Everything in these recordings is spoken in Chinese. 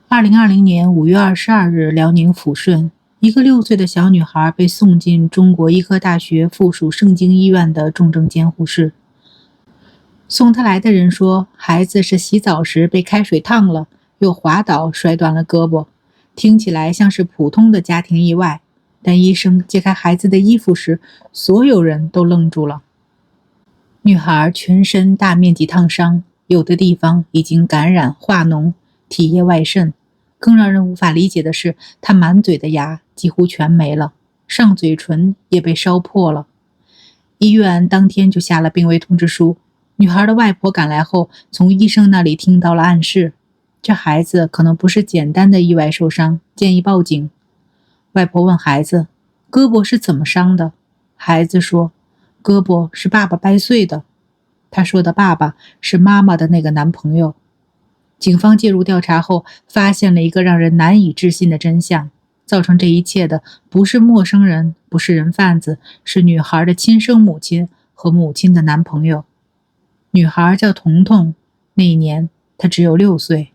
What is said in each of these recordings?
2020年5月22日，辽宁抚顺，一个6岁的小女孩被送进中国医科大学附属盛京医院的重症监护室。送她来的人说，孩子是洗澡时被开水烫了，又滑倒摔断了胳膊，听起来像是普通的家庭意外。但医生揭开孩子的衣服时，所有人都愣住了。女孩全身大面积烫伤，有的地方已经感染化脓，体液外渗。更让人无法理解的是，她满嘴的牙几乎全没了，上嘴唇也被烧破了。医院当天就下了病危通知书。女孩的外婆赶来后，从医生那里听到了暗示，这孩子可能不是简单的意外受伤，建议报警。外婆问孩子，胳膊是怎么伤的？孩子说，胳膊是爸爸掰碎的。他说的爸爸是妈妈的那个男朋友。警方介入调查后，发现了一个让人难以置信的真相，造成这一切的不是陌生人，不是人贩子，是女孩的亲生母亲和母亲的男朋友。女孩叫彤彤，那一年她只有6岁。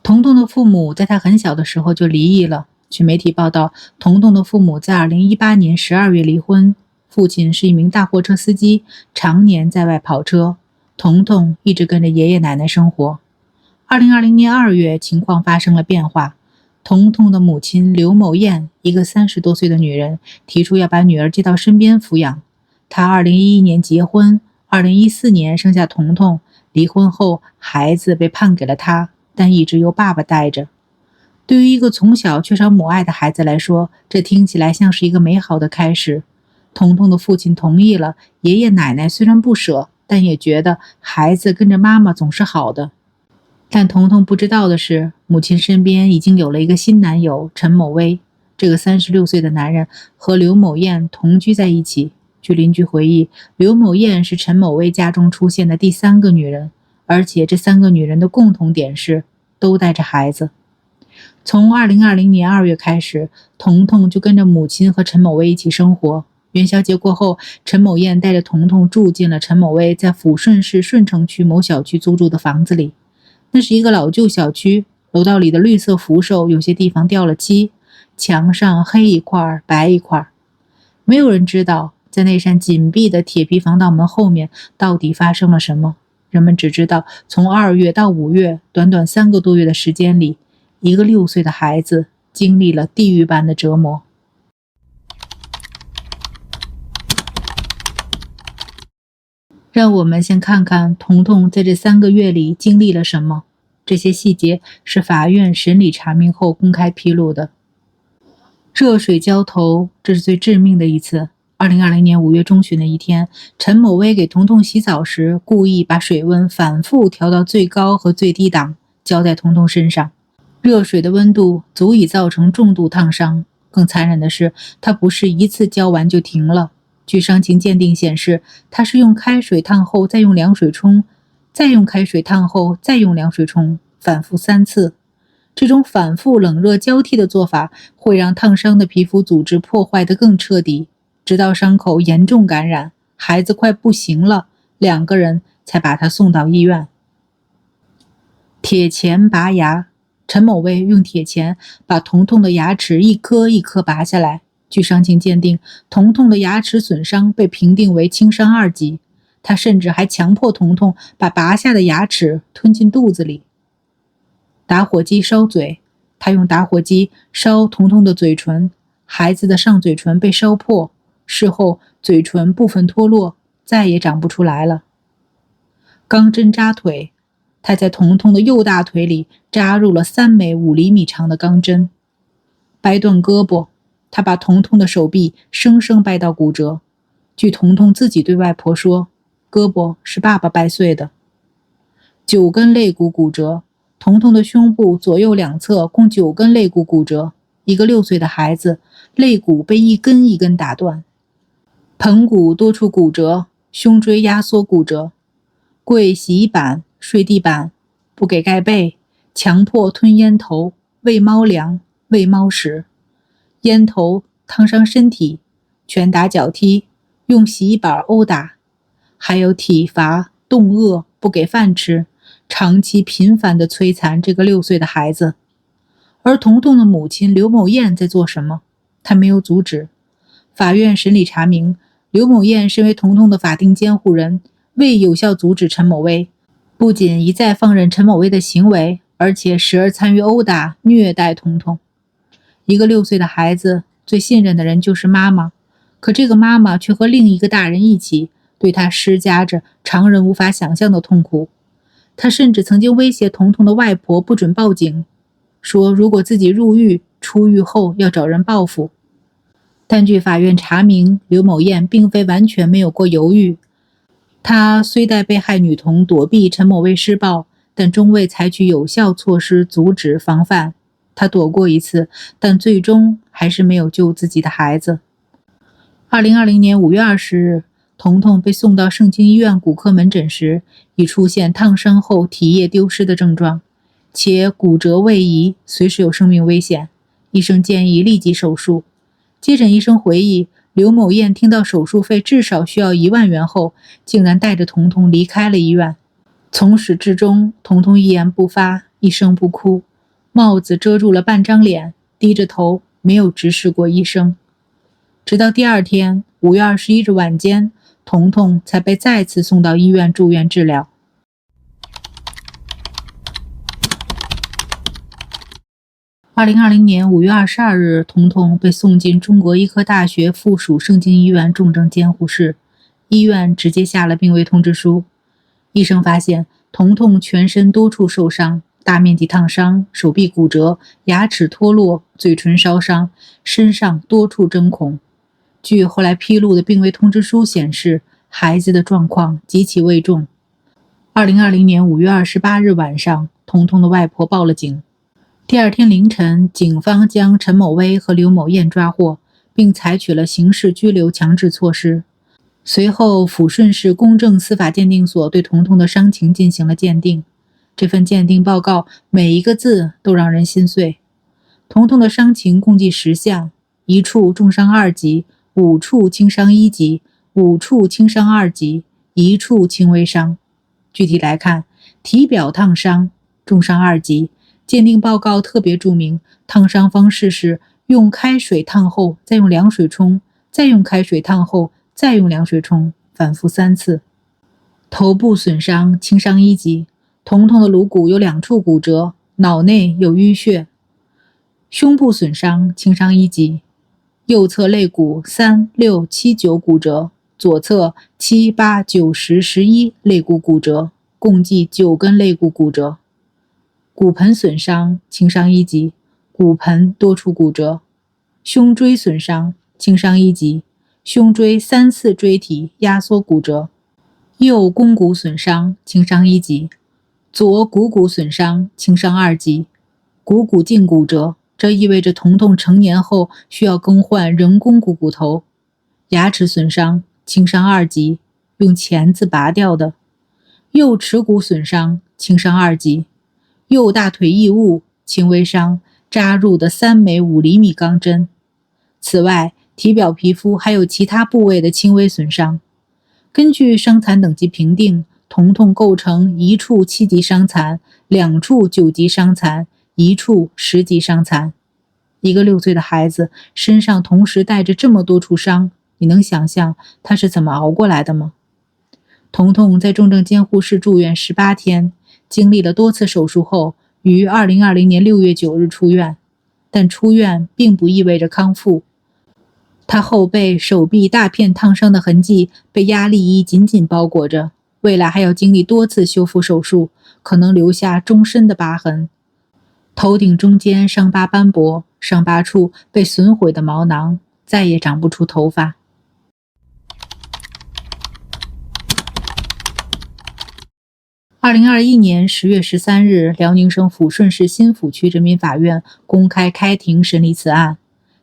彤彤的父母在她很小的时候就离异了。据媒体报道，彤彤的父母在2018年12月离婚。父亲是一名大货车司机，常年在外跑车。彤彤一直跟着爷爷奶奶生活。2020年2月，情况发生了变化。彤彤的母亲刘某艳，一个30多岁的女人，提出要把女儿接到身边抚养。她2011年结婚，2014年生下彤彤。离婚后，孩子被判给了她，但一直由爸爸带着。对于一个从小缺少母爱的孩子来说，这听起来像是一个美好的开始。彤彤的父亲同意了，爷爷奶奶虽然不舍，但也觉得孩子跟着妈妈总是好的。但彤彤不知道的是，母亲身边已经有了一个新男友陈某威。这个36岁的男人和刘某艳同居在一起。据邻居回忆，刘某艳是陈某威家中出现的第3个女人，而且这3个女人的共同点是都带着孩子。从2020年2月开始，彤彤就跟着母亲和陈某威一起生活。元宵节过后，陈某艳带着彤彤住进了陈某威在抚顺市顺城区某小区租住的房子里。那是一个老旧小区，楼道里的绿色扶手有些地方掉了漆，墙上黑一块白一块。没有人知道在那扇紧闭的铁皮防盗门后面到底发生了什么。人们只知道，从2月到5月，短短3个多月的时间里，一个6岁的孩子经历了地狱般的折磨。让我们先看看彤彤在这3个月里经历了什么。这些细节是法院审理查明后公开披露的。热水浇头，这是最致命的一次。2020年5月中旬的一天，陈某威给彤彤洗澡时，故意把水温反复调到最高和最低档，浇在彤彤身上。热水的温度足以造成重度烫伤。更残忍的是，他不是一次浇完就停了。据伤情鉴定显示，他是用开水烫后再用凉水冲，再用开水烫后再用凉水冲，反复3次。这种反复冷热交替的做法会让烫伤的皮肤组织破坏得更彻底，直到伤口严重感染，孩子快不行了，2个人才把他送到医院。铁钳拔牙，陈某威用铁钳把彤彤的牙齿一颗一颗拔下来。据伤情鉴定，彤彤的牙齿损伤被评定为轻伤2级。他甚至还强迫彤彤把拔下的牙齿吞进肚子里。打火机烧嘴，他用打火机烧彤彤的嘴唇，孩子的上嘴唇被烧破，事后嘴唇部分脱落，再也长不出来了。钢针扎腿，他在彤彤的右大腿里扎入了3枚5厘米长的钢针。掰断胳膊，他把彤彤的手臂生生掰到骨折。据彤彤自己对外婆说，胳膊是爸爸掰碎的。9根肋骨骨折，彤彤的胸部左右两侧共9根肋骨骨折。一个6岁的孩子，肋骨被一根一根打断。盆骨多处骨折，胸椎压缩骨折。跪洗衣板、睡地板，不给盖被，强迫吞烟头，喂猫粮，喂猫食。烟头烫伤身体，拳打脚踢，用洗衣板殴打，还有体罚、冻饿，不给饭吃，长期频繁地摧残这个6岁的孩子。而童童的母亲刘某燕在做什么？她没有阻止。法院审理查明，刘某燕身为童童的法定监护人，未有效阻止陈某威，不仅一再放任陈某威的行为，而且时而参与殴打、虐待童童。一个6岁的孩子，最信任的人就是妈妈，可这个妈妈却和另一个大人一起，对他施加着常人无法想象的痛苦。他甚至曾经威胁童童的外婆不准报警，说如果自己入狱，出狱后要找人报复。但据法院查明，刘某燕并非完全没有过犹豫。她虽带被害女童躲避陈某威施暴，但终未采取有效措施阻止防范。她躲过一次，但最终还是没有救自己的孩子。2020年5月20日，童童被送到盛京医院骨科门诊时，已出现烫伤后体液丢失的症状，且骨折位移，随时有生命危险。医生建议立即手术。接诊医生回忆，刘某燕听到手术费至少需要1万元后，竟然带着童童离开了医院。从始至终，童童一言不发，一声不哭，帽子遮住了半张脸，低着头，没有直视过医生。直到第二天5月21日晚间，童童才被再次送到医院住院治疗。2020年5月22日，童童被送进中国医科大学附属盛京医院重症监护室，医院直接下了病危通知书。医生发现童童全身多处受伤，大面积烫伤，手臂骨折，牙齿脱落，嘴唇烧伤，身上多处针孔。据后来披露的病危通知书显示，孩子的状况极其危重。2020年5月28日晚上，童童的外婆报了警。第二天凌晨，警方将陈某威和刘某燕抓获，并采取了刑事拘留强制措施。随后，抚顺市公正司法鉴定所对童童的伤情进行了鉴定。这份鉴定报告每一个字都让人心碎。童童的伤情共计10项，1处重伤2级，5处轻伤1级，5处轻伤2级，1处轻微伤。具体来看，体表烫伤，重伤2级。鉴定报告特别注明，烫伤方式是用开水烫后，再用凉水冲，再用开水烫后，再用凉水冲，反复3次。头部损伤，轻伤1级，童童的颅骨有2处骨折，脑内有淤血。胸部损伤，轻伤1级，右侧肋骨3、6、7、9骨折，左侧7、8、9、10、11肋骨骨折，共计9根肋骨骨折。骨盆损伤，轻伤1级，骨盆多处骨折。胸椎损伤，轻伤1级，胸椎3、4椎体压缩骨折。右肱骨损伤，轻伤1级，左股骨损伤，轻伤2级，股骨颈骨折，这意味着童童成年后需要更换人工股骨头。牙齿损伤，轻伤2级，用钳子拔掉的。右耻骨损伤，轻伤2级，右大腿异物，轻微伤，扎入的3枚5厘米钢针。此外，体表皮肤还有其他部位的轻微损伤。根据伤残等级评定，童童构成1处7级伤残、2处9级伤残、1处10级伤残。一个6岁的孩子身上同时带着这么多处伤，你能想象他是怎么熬过来的吗？童童在重症监护室住院18天，经历了多次手术后，于2020年6月9日出院。但出院并不意味着康复。他后背、手臂大片烫伤的痕迹被压力衣紧紧包裹着，未来还要经历多次修复手术，可能留下终身的疤痕。头顶中间伤疤斑驳，伤疤处被损毁的毛囊，再也长不出头发。2021年10月13日，辽宁省抚顺市新抚区人民法院公开开庭审理此案。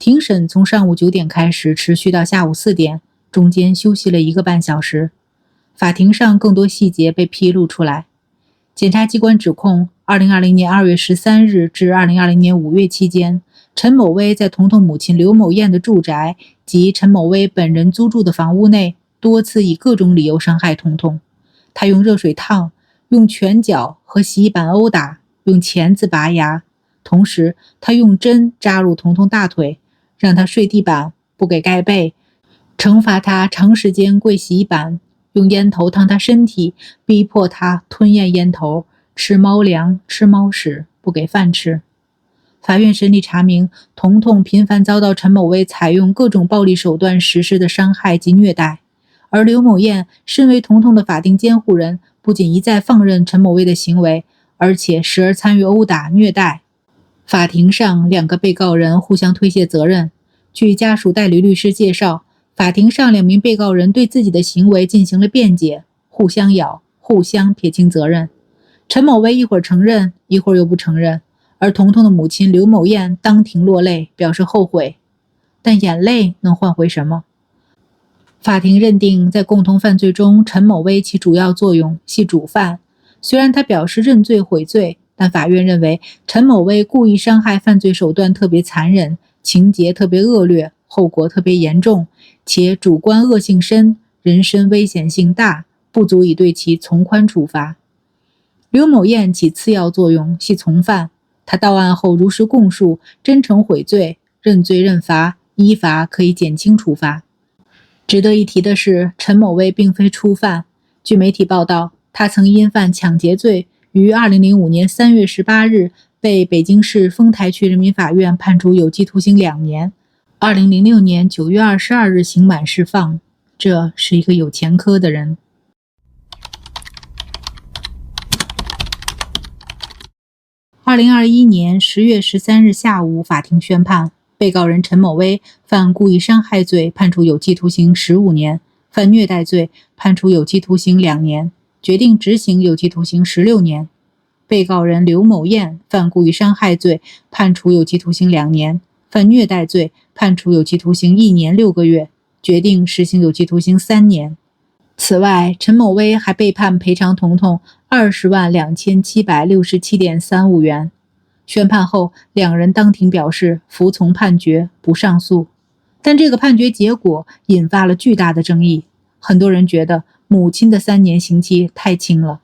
庭审从上午9点开始，持续到下午4点，中间休息了1个半小时。法庭上更多细节被披露出来。检察机关指控，2020年2月13日至2020年5月期间，陈某威在童童母亲刘某燕的住宅及陈某威本人租住的房屋内，多次以各种理由伤害童童。他用热水烫，用拳脚和洗衣板殴打，用钳子拔牙，同时他用针扎入彤彤大腿，让他睡地板，不给盖被，惩罚他长时间跪洗衣板，用烟头烫他身体，逼迫他吞咽烟头，吃猫粮，吃猫屎，不给饭吃。法院审理查明，彤彤频繁遭到陈某威采用各种暴力手段实施的伤害及虐待，而刘某艳身为彤彤的法定监护人，不仅一再放任陈某威的行为，而且时而参与殴打、虐待。法庭上，两个被告人互相推卸责任。据家属代理律师介绍，法庭上两名被告人对自己的行为进行了辩解，互相咬，互相撇清责任。陈某威一会儿承认，一会儿又不承认。而彤彤的母亲刘某艳当庭落泪，表示后悔，但眼泪能换回什么？法庭认定，在共同犯罪中，陈某威起主要作用，系主犯。虽然他表示认罪悔罪，但法院认为陈某威故意伤害犯罪手段特别残忍，情节特别恶劣，后果特别严重，且主观恶性深，人身危险性大，不足以对其从宽处罚。刘某艳起次要作用，系从犯。他到案后如实供述，真诚悔罪，认罪认罚，依法可以减轻处罚。值得一提的是，陈某威并非初犯。据媒体报道，他曾因犯抢劫罪，于2005年3月18日被北京市丰台区人民法院判处有期徒刑2年，2006年9月22日刑满释放。这是一个有前科的人。2021年10月13日下午，法庭宣判，被告人陈某威犯故意伤害罪，判处有期徒刑15年；犯虐待罪，判处有期徒刑2年，决定执行有期徒刑16年。被告人刘某艳犯故意伤害罪，判处有期徒刑2年；犯虐待罪，判处有期徒刑1年6个月，决定实行有期徒刑3年。此外，陈某威还被判赔偿彤彤20.2767.35元。宣判后，两人当庭表示服从判决，不上诉。但这个判决结果引发了巨大的争议，很多人觉得母亲的3年刑期太轻了。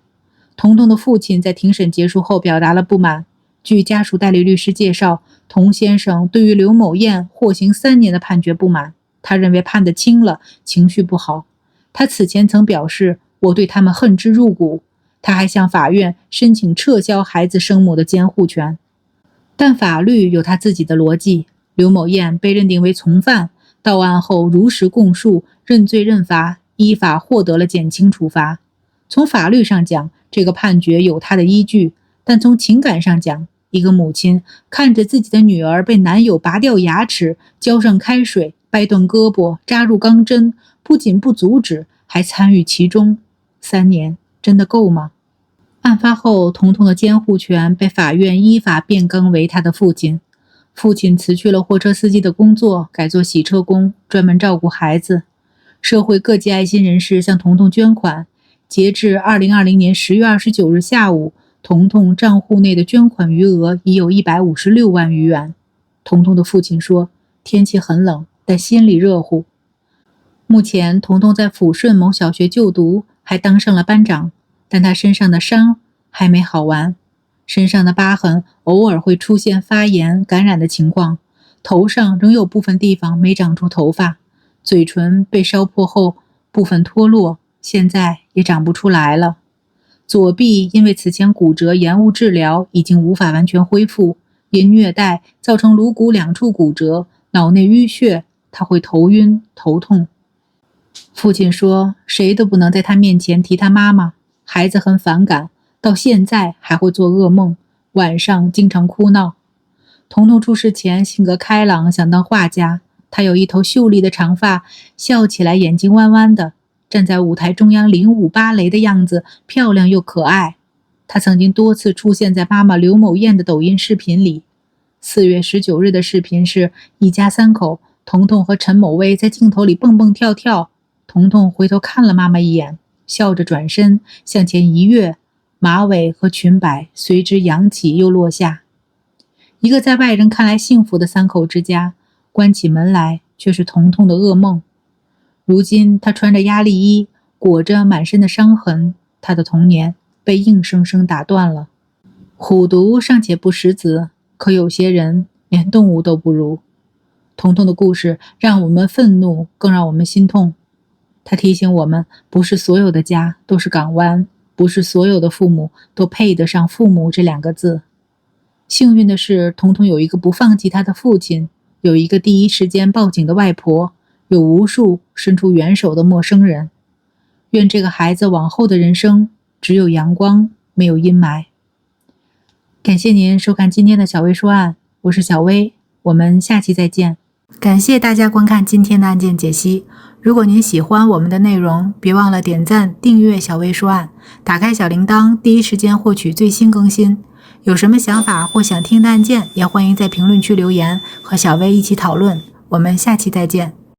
彤彤的父亲在庭审结束后表达了不满。据家属代理律师介绍，童先生对于刘某艳获刑3年的判决不满，他认为判得轻了，情绪不好。他此前曾表示，我对他们恨之入骨。他还向法院申请撤销孩子生母的监护权。但法律有他自己的逻辑，刘某艳被认定为从犯，到案后如实供述，认罪认罚，依法获得了减轻处罚。从法律上讲，这个判决有他的依据，但从情感上讲，一个母亲看着自己的女儿被男友拔掉牙齿，浇上开水，掰断胳膊，扎入钢针，不仅不阻止，还参与其中，3年真的够吗？案发后，彤彤的监护权被法院依法变更为他的父亲。父亲辞去了货车司机的工作，改做洗车工，专门照顾孩子。社会各界爱心人士向彤彤捐款，截至2020年10月29日下午，彤彤账户内的捐款余额已有156万余元。彤彤的父亲说，天气很冷，但心里热乎。目前，彤彤在抚顺某小学就读，还当上了班长，但他身上的伤还没好完。身上的疤痕偶尔会出现发炎、感染的情况，头上仍有部分地方没长出头发，嘴唇被烧破后部分脱落，现在也长不出来了。左臂因为此前骨折延误治疗，已经无法完全恢复，因虐待造成颅骨2处骨折，脑内淤血，他会头晕、头痛。父亲说，谁都不能在他面前提他妈妈，孩子很反感，到现在还会做噩梦，晚上经常哭闹。彤彤出事前性格开朗，想当画家，他有一头秀丽的长发，笑起来眼睛弯弯的，站在舞台中央领舞芭蕾的样子漂亮又可爱。他曾经多次出现在妈妈刘某艳的抖音视频里。4月19日的视频是一家3口，彤彤和陈某威在镜头里蹦蹦跳跳，彤彤回头看了妈妈一眼，笑着转身向前一跃，马尾和裙摆随之扬起又落下。一个在外人看来幸福的3口之家，关起门来却是彤彤的噩梦。如今她穿着压力衣，裹着满身的伤痕，他的童年被硬生生打断了。虎毒尚且不食子，可有些人连动物都不如。彤彤的故事让我们愤怒，更让我们心痛。他提醒我们，不是所有的家都是港湾，不是所有的父母都配得上父母这2个字。幸运的是，彤彤有一个不放弃他的父亲，有一个第一时间报警的外婆，有无数伸出援手的陌生人。愿这个孩子往后的人生只有阳光，没有阴霾。感谢您收看今天的小薇说案，我是小薇，我们下期再见。感谢大家观看今天的案件解析。如果您喜欢我们的内容，别忘了点赞、订阅小薇说案，打开小铃铛，第一时间获取最新更新。有什么想法或想听的案件，也欢迎在评论区留言，和小薇一起讨论。我们下期再见。